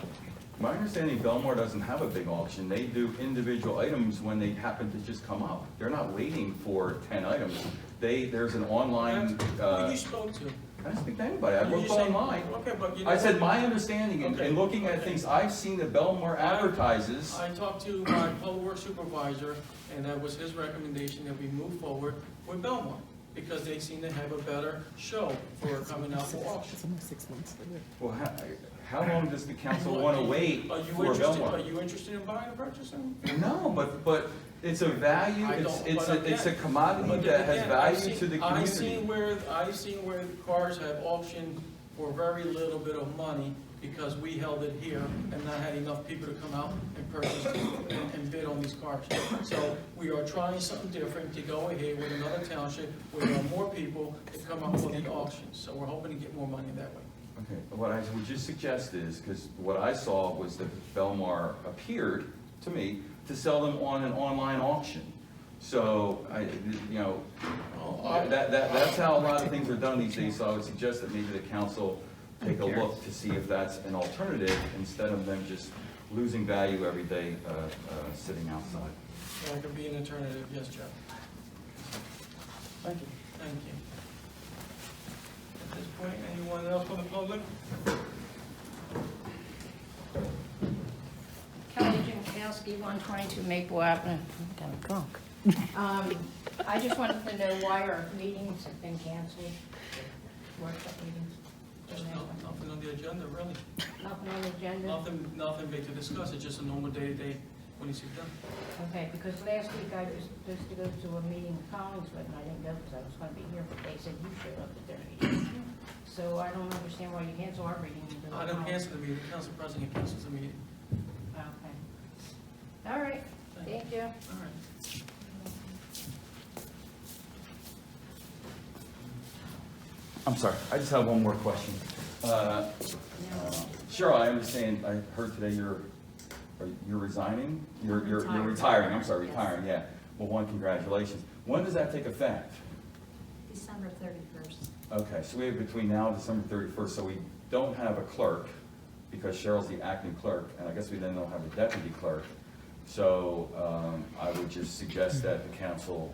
my understanding, Belmar doesn't have a big auction. They do individual items when they happen to just come up. They're not waiting for 10 items. There's an online, Who you spoke to? I didn't speak to anybody. I You looked just say- online. Okay, but you know. I said my understanding, and Okay, looking at okay. things I've seen that Belmar advertises. I talked to my public works supervisor, and that was his recommendation that we move forward with Belmont, because they seem to have a better show for coming out for auction. Well, how long does the council want to wait Are you for interested, are Belmar? you interested in buying or purchasing? No, but it's a value, I it's, don't- it's but a again- commodity But that has again, I've value seen- to the I've community. seen where cars have auctioned for very little bit of money because we held it here and not had enough people to come out and purchase and bid on these cars. So we are trying something different to go ahead with another township where there are more people to come up for the auctions. So we're hoping to get more money that way. Okay, what I would just suggest is, because what I saw was that Belmar appeared to me to sell them on an online auction. So, that's how a lot of things are done these days, so I would suggest that maybe the council take a look to see if that's an alternative, instead of them just losing value every day, sitting outside. That could be an alternative, yes, Joe. Thank you. Thank you. At this point, anyone else from the public? Kelly Jankowski, 122 Maple Avenue. I'm kind of drunk. I just wanted to know why our meetings have been canceled, workshop meetings. Just nothing on the agenda, really. Nothing on the agenda? Nothing big to discuss, it's just a normal day-to-day, when you sit down. Okay, because last week I was supposed to go to a meeting in Collingswood, and I didn't go because I was going to be here, but they said you showed up at their meeting. So I don't understand why you cancel our meeting. I don't cancel the meeting, the council president cancels the meeting. Okay. All right, thank you. All right. I'm sorry, I just have one more question. Cheryl, I understand, I heard today you're resigning? You're retiring, I'm sorry, retiring, yeah. Well, one, congratulations. When does that take effect? December 31st. Okay, so we have between now and December 31st, so we don't have a clerk, because Cheryl's the acting clerk, and I guess we then don't have a deputy clerk. So I would just suggest that the council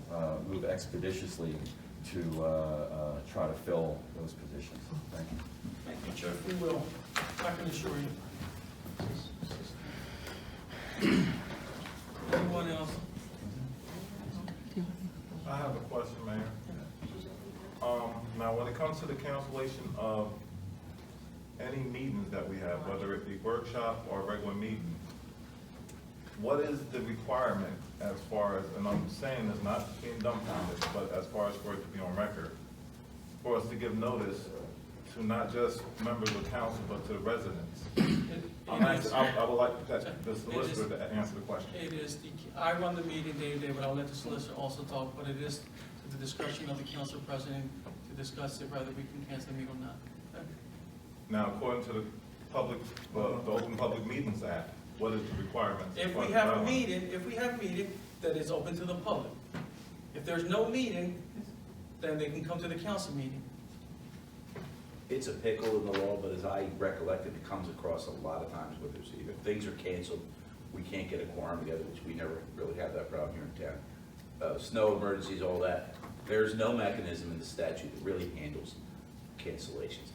move expeditiously to try to fill those positions. Thank you. Thank you, Chuck, we will, I can assure you. Anyone else? I have a question, Mayor. Now, when it comes to the cancellation of any meetings that we have, whether it be workshop or regular meeting, what is the requirement as far as, and I'm saying this not being dumbfounded, but as far as for it to be on record, for us to give notice to not just members of council, but to the residents? I would like the solicitor to answer the question. It is, I run the meeting day-to-day, but I'll let the solicitor also talk, but it is the discussion of the council president to discuss it, whether we can cancel the meeting or not. Okay. Now, according to the public, the Open Public Meetings Act, what is the requirement? If we have a meeting, that is open to the public. If there's no meeting, then they can come to the council meeting. It's a pickle in the law, but as I recollect it comes across a lot of times with this. If things are canceled, we can't get a quorum together, which we never really have that problem here in town. Snow emergencies, all that. There's no mechanism in the statute that really handles cancellations.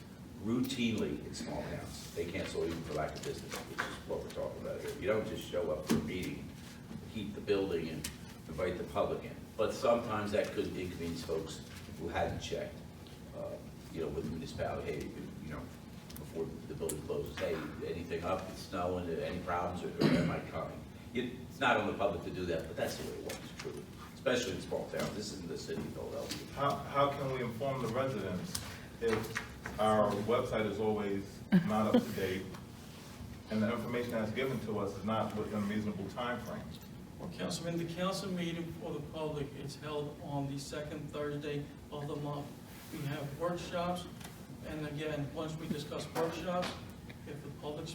routinely in small towns, they cancel even for lack of business, which is what we're talking about here. You don't just show up for a meeting, heat the building and invite the public in. But sometimes that could inconvenience folks who hadn't checked, with the municipality, hey, before the building closes, hey, anything up, it's snowing, any problems, or am I coming? It's not on the public to do that, but that's the way it works, truly, especially in small towns. This isn't the city of Philadelphia. How can we inform the residents if our website is always not up to date and the information that's given to us is not within a reasonable time frame? Well, Councilman, the council meeting for the public is held on the second Thursday of the month. We have workshops, and again, once we discuss workshops, if the public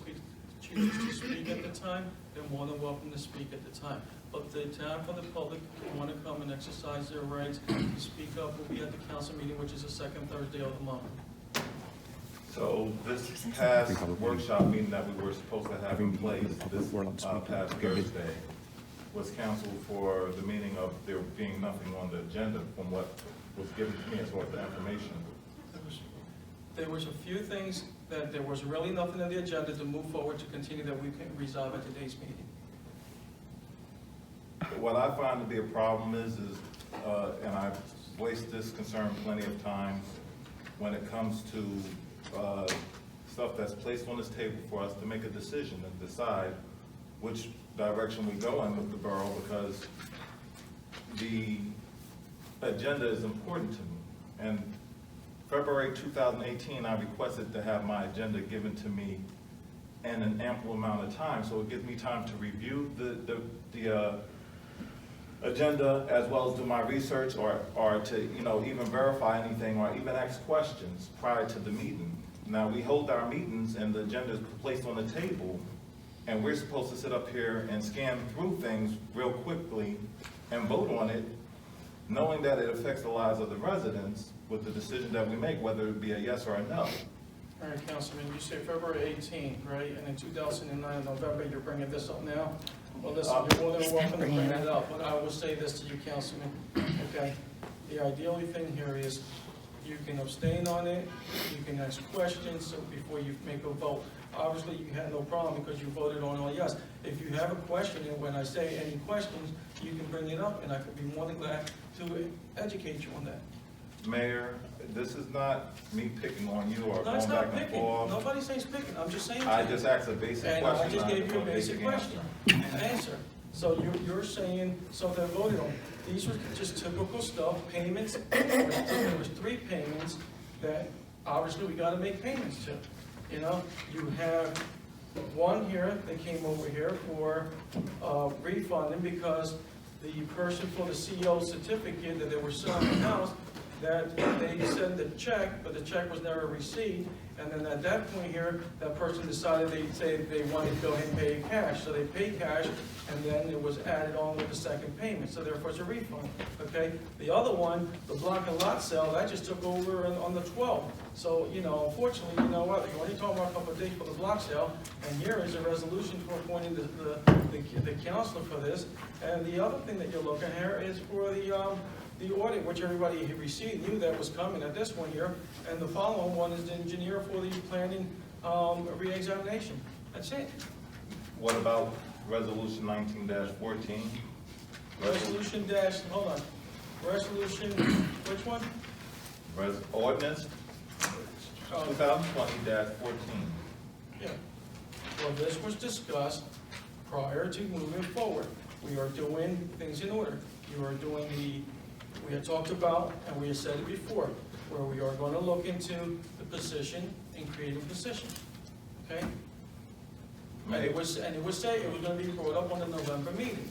chooses to speak at the time, they're more than welcome to speak at the time. But the time for the public who want to come and exercise their rights to speak up will be at the council meeting, which is the second Thursday of the month. So this past workshop meeting that we were supposed to have in place this past Thursday was canceled for the meaning of there being nothing on the agenda from what was given to me as far as the information. There was a few things that there was really nothing on the agenda to move forward to continue that we can resolve at today's meeting. What I find to be a problem is and I've voiced this concern plenty of times, when it comes to stuff that's placed on this table for us to make a decision and decide which direction we go in with the borough, because the agenda is important to me. And February 2018, I requested to have my agenda given to me in an ample amount of time, so it gives me time to review the agenda as well as do my research or to even verify anything or even ask questions prior to the meeting. Now, we hold our meetings and the agenda is placed on the table, and we're supposed to sit up here and scan through things real quickly and vote on it, knowing that it affects the lives of the residents with the decision that we make, whether it be a yes or a no. All right, Councilman, you say February 18th, right? And in 2009, November, you're bringing this up now? Well, listen, you're more than welcome to bring it up, but I will say this to you, Councilman, okay? The ideal thing here is you can abstain on it, you can ask questions before you make a vote. Obviously, you had no problem because you voted on all yes. If you have a question, and when I say any questions, you can bring it up, and I could be more than glad to educate you on that. Mayor, this is not me picking on you or No, going it's back not and picking. forth. Nobody says picking. I'm just saying. I just asked a basic question. And I just gave you a not basic question. Answer. So you're saying, so they're voted on. These were just typical stuff, payments. There was 3 payments that obviously we gotta make payments to. You have one here, they came over here for refunding because the person for the CO certificate that they were selling the house, that they sent the check, but the check was never received. And then at that point here, that person decided they wanted to go ahead and pay cash. So they paid cash, and then it was added on with the second payment. So therefore it's a refund, okay? The other one, the block and lot sale, that just took over on the 12th. So, unfortunately, you know what? You're only talking about a couple of days for the block sale, and here is a resolution for appointing the counselor for this. And the other thing that you're looking at here is for the audit, which everybody received, knew that was coming at this one here, and the following one is the engineer for the planning re-examination. That's it. What about resolution 19-14? Hold on. Resolution, which one? Ordinance 2020-14. Yeah. Well, this was discussed prior to moving forward. We are doing things in order. We had talked about, and we had said it before, where we are going to look into the position and create a position, okay? And it was going to be brought up on the November meeting,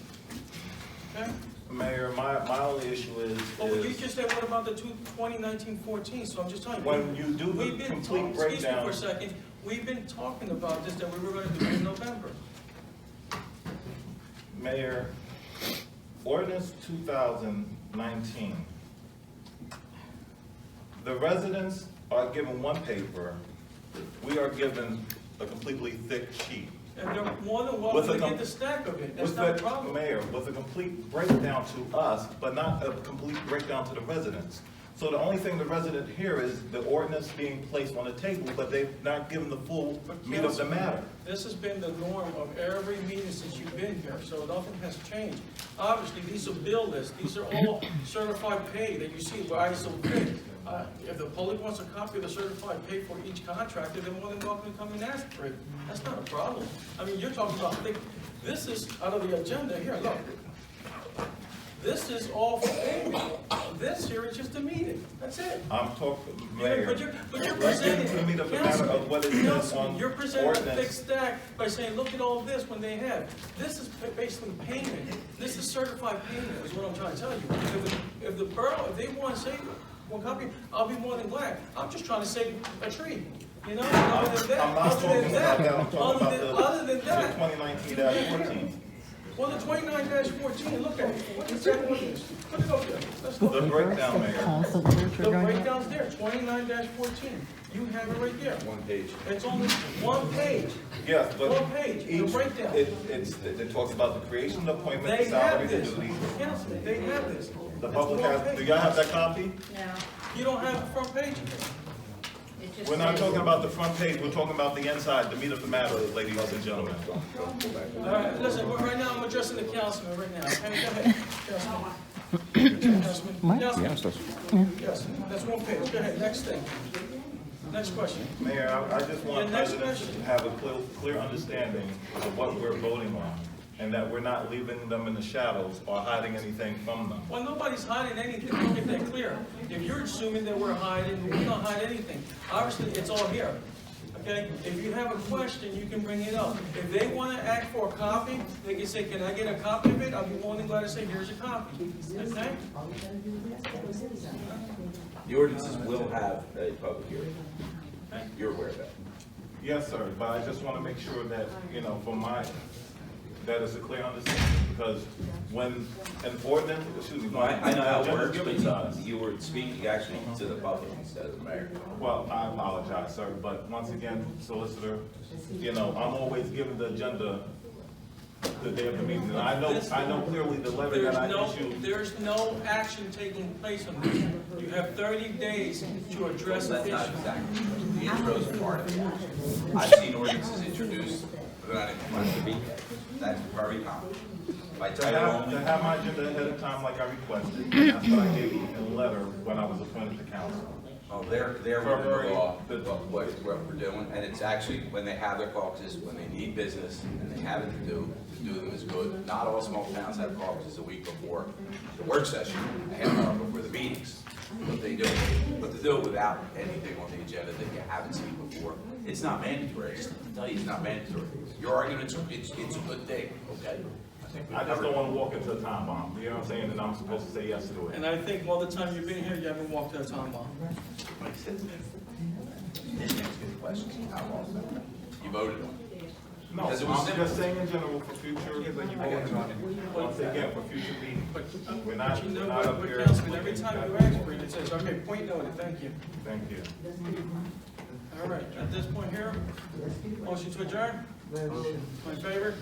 okay? Mayor, my only issue is. Well, you just said, what about the 2019-14? So I'm just telling you. When you do the complete breakdown. Excuse me for a second. We've been talking about this, that we were going to do it in November. Mayor, ordinance 2019. The residents are given one paper. We are given a completely thick sheet. And they're more than welcome to get the stack of it. That's not a problem. Mayor, with a complete breakdown to us, but not a complete breakdown to the residents. So the only thing the resident here is the ordinance being placed on the table, but they've not given the full meat of the matter. This has been the norm of every meeting since you've been here, so nothing has changed. Obviously, these are bill lists, these are all certified pay that you see by ISO pay. If the public wants a copy of the certified pay for each contractor, they're more than welcome to come and ask for it. That's not a problem. I mean, you're talking about, this is out of the agenda here, look. This is all for payment. This here is just a meeting, that's it. I'm talking, Mayor. But you're Let's get presenting, into the meat of the matter of what it is Councilman, on you're presenting a ordinance. fixed stack by saying, look at all of this when they have. This is basically payment. This is certified payment, is what I'm trying to tell you. If the borough, if they want to save one copy, I'll be more than glad. I'm just trying to save a tree. You know, other than that, I'm not other than talking about that, I'm that, talking other than about that. the 2019-14. Well, the 29-14, look at it. What is that? Put it up there. Let's look. The breakdown, Mayor. The breakdown's there, 29-14. You have it right there. One page. It's only one page. Yes, but One page, the each, breakdown. it talks about the creation, the appointment, They the have salary, the this. duties. Councilman, they have this. The It's public one has, page. do y'all have that copy? No, You don't have the front page? it just We're not says- talking about the front page, we're talking about the inside, the meat of the matter, ladies and gentlemen. All right, listen, right now I'm addressing the councilman right now. Okay, go ahead. Councilman. Councilman. Yes, that's one page. Go ahead, next thing. Next question. Mayor, I just want The next residents question. to have a clear understanding of what we're voting on, and that we're not leaving them in the shadows or hiding anything from them. Well, nobody's hiding anything, don't get that clear. If you're assuming that we're hiding, we don't hide anything. Obviously, it's all here, okay? If you have a question, you can bring it up. If they want to ask for a copy, they can say, can I get a copy of it? I'll be more than glad to say, here's a copy, okay? The ordinances will have a public hearing. You're aware of that. Yes, sir, but I just want to make sure that, that is a clear understanding, because when an ordinance, No, I know how it when works, given to us. but you were speaking actually to the public instead of the mayor. Well, I apologize, sir, but once again, solicitor, I'm always given the agenda the day of the meeting, and I know clearly the letter that I issued. There's no action taking place on this. You have 30 days to address the That's not issue. exactly, the intro is part of the action. I've seen ordinances introduced, but I didn't want to be, that's very common. By To title have only, my agenda ahead of time like I requested, and that's what I gave you in a letter when I was appointed to council. oh, they're within the law, what we're doing, and it's actually, when they have their caucuses, when they need business, and they have it to do them is good. Not all small towns have caucuses a week before the work session, a half hour before the meetings. But they do, but to do it without anything on the agenda that you haven't seen before, it's not mandatory. Just to tell you, it's not mandatory. Your argument's, it's a good thing, okay? I just don't want to walk into a time bomb, you know what I'm saying, and I'm supposed to say yes to it. And I think all the time you've been here, you haven't walked that time bomb. Didn't ask any questions. How long? You voted on it. No, Because it was I'm simple. just saying in general for future, once again, for future meetings. But We're not, you know we're not up what, here. Councilman, every time you ask for it, it says, okay, point noted, thank you. Thank you. All right, at this point here, motion to adjourn? All in favor?